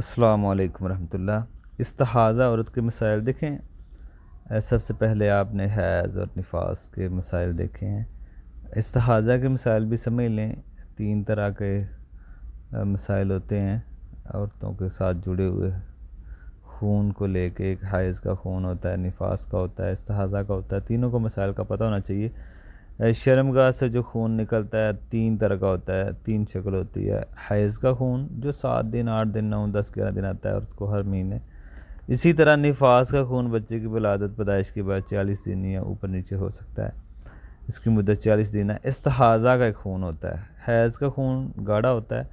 السلام علیکم ورحمۃ اللہ۔ استحاضہ عورت کے مسائل دیکھیں۔ سب سے پہلے آپ نے حیض اور نفاس کے مسائل دیکھے ہیں۔ استحاضہ کے مسائل بھی سمجھ لیں، 3 طرح کے مسائل ہوتے ہیں عورتوں کے ساتھ جڑے ہوئے خون کو لے کے۔ ایک حیض کا خون ہوتا ہے، نفاس کا ہوتا ہے، استحاضہ کا ہوتا ہے۔ تینوں کو مسائل کا پتہ ہونا چاہیے۔ شرمگاہ سے جو خون نکلتا ہے 3 طرح کا ہوتا ہے، 3 شکل ہوتی ہے۔ حیض کا خون جو 7 دن، 8 دن، 9، 10، 11 دن آتا ہے عورت کو ہر مہینے۔ اسی طرح نفاس کا خون بچے کی ولادت پیدائش کے بعد 40 دن یا اوپر نیچے ہو سکتا ہے، اس کی مدت 40 دن ہے۔ استحاضہ کا ایک خون ہوتا ہے۔ حیض کا خون گاڑھا ہوتا ہے،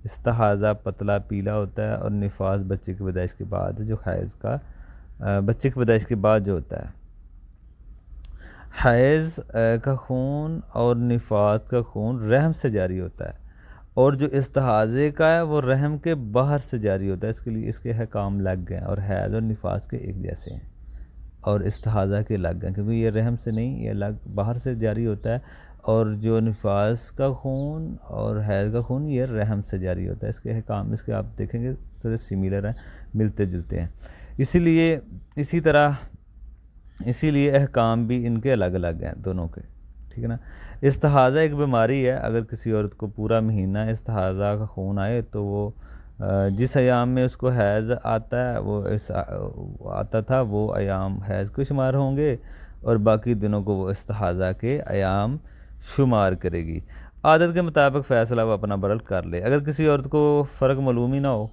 استحاضہ پتلا پیلا ہوتا ہے، اور نفاس بچے کی پیدائش کے بعد جو حیض کا بچے کی پیدائش کے بعد جو ہوتا ہے۔ حیض کا خون اور نفاس کا خون رحم سے جاری ہوتا ہے، اور جو استحاضے کا ہے وہ رحم کے باہر سے جاری ہوتا ہے۔ اس کے لیے اس کے احکام لگ گئے ہیں، اور حیض اور نفاس کے ایک جیسے ہیں، اور استحاضہ کے لگ گئے ہیں، کیونکہ یہ رحم سے نہیں، یہ باہر سے جاری ہوتا ہے۔ اور جو نفاس کا خون اور حیض کا خون یہ رحم سے جاری ہوتا ہے۔ اس کے احکام اس کے آپ دیکھیں گے تھوڑے سملر ہیں، ملتے جلتے ہیں۔ اسی لیے احکام بھی ان کے الگ الگ ہیں دونوں کے، ٹھیک ہے نا۔ استحاضہ ایک بیماری ہے۔ اگر کسی عورت کو پورا مہینہ استحاضہ کا خون آئے تو وہ جس ایام میں اس کو حیض آتا ہے آتا تھا وہ ایام حیض کو شمار ہوں گے، اور باقی دنوں کو وہ استحاضہ کے ایام شمار کرے گی۔ عادت کے مطابق فیصلہ وہ اپنا برل کر لے۔ اگر کسی عورت کو فرق معلوم ہی نہ ہو،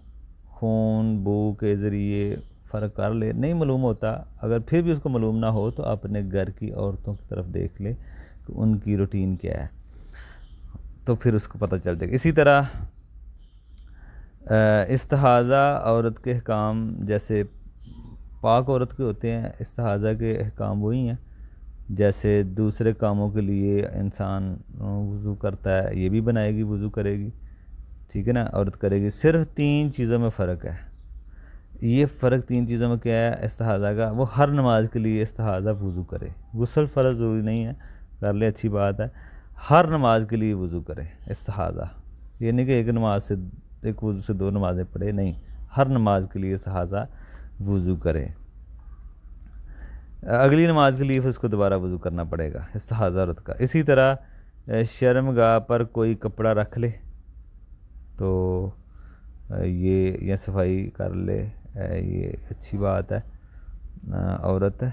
خون بو کے ذریعے فرق کر لے، نہیں معلوم ہوتا، اگر پھر بھی اس کو معلوم نہ ہو تو اپنے گھر کی عورتوں کی طرف دیکھ لے کہ ان کی روٹین کیا ہے، تو پھر اس کو پتہ چل جائے گا۔ اسی طرح استحاضہ عورت کے احکام جیسے پاک عورت کے ہوتے ہیں، استحاضہ کے احکام وہی ہیں جیسے دوسرے کاموں کے لیے انسان وضو کرتا ہے، یہ بھی بنائے گی، وضو کرے گی، ٹھیک ہے نا، عورت کرے گی۔ صرف 3 چیزوں میں فرق ہے۔ یہ فرق 3 چیزوں میں کیا ہے استحاضہ کا؟ وہ ہر نماز کے لیے استحاضہ وضو کرے۔ غسل فرض ضروری نہیں ہے، کر لے اچھی بات ہے۔ ہر نماز کے لیے وضو کرے استحاضہ، یہ نہیں کہ ایک وضو سے 2 نمازیں پڑھے، نہیں، ہر نماز کے لیے استحاضہ وضو کرے۔ اگلی نماز کے لیے پھر اس کو دوبارہ وضو کرنا پڑے گا استحاضہ عورت کا۔ اسی طرح شرمگاہ پر کوئی کپڑا رکھ لے تو یہ صفائی کر لے، یہ اچھی بات ہے عورت ہے۔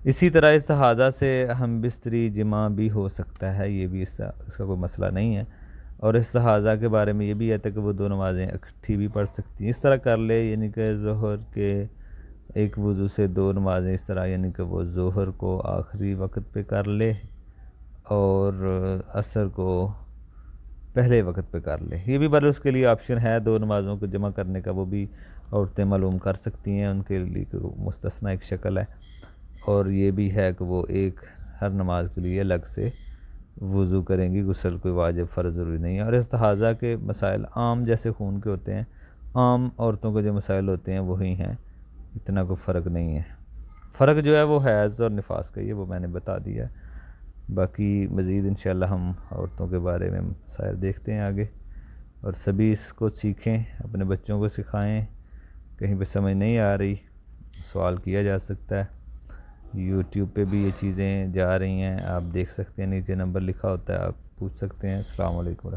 اسی طرح استحاضہ سے ہم بستری جمع بھی ہو سکتا ہے، یہ بھی اس کا کوئی مسئلہ نہیں ہے۔ اور استحاضہ کے بارے میں یہ بھی آتا ہے کہ وہ 2 نمازیں اکٹھی بھی پڑھ سکتی ہیں، اس طرح کر لے، یعنی کہ ظہر کے ایک وضو سے 2 نمازیں اس طرح، یعنی کہ وہ ظہر کو آخری وقت پہ کر لے اور عصر کو پہلے وقت پہ کر لے۔ یہ بھی بل اس کے لیے آپشن ہے 2 نمازوں کو جمع کرنے کا، وہ بھی عورتیں معلوم کر سکتی ہیں، ان کے لیے مستثنیٰ ایک شکل ہے۔ اور یہ بھی ہے کہ وہ ہر نماز کے لیے الگ سے وضو کریں گی، غسل کوئی واجب فرض ضروری نہیں ہے۔ اور استحاضہ کے مسائل عام جیسے خون کے ہوتے ہیں، عام عورتوں کے جو مسائل ہوتے ہیں وہی ہیں، اتنا کوئی فرق نہیں ہے۔ فرق جو ہے وہ حیض اور نفاس کا، یہ وہ میں نے بتا دیا ہے۔ باقی مزید انشاءاللہ ہم عورتوں کے بارے میں مسائل دیکھتے ہیں آگے، اور سبھی اس کو سیکھیں، اپنے بچوں کو سکھائیں۔ کہیں پہ سمجھ نہیں آ رہی سوال کیا جا سکتا ہے، یوٹیوب پہ بھی یہ چیزیں جا رہی ہیں، آپ دیکھ سکتے ہیں، نیچے نمبر لکھا ہوتا ہے، آپ پوچھ سکتے ہیں۔ السلام علیکم۔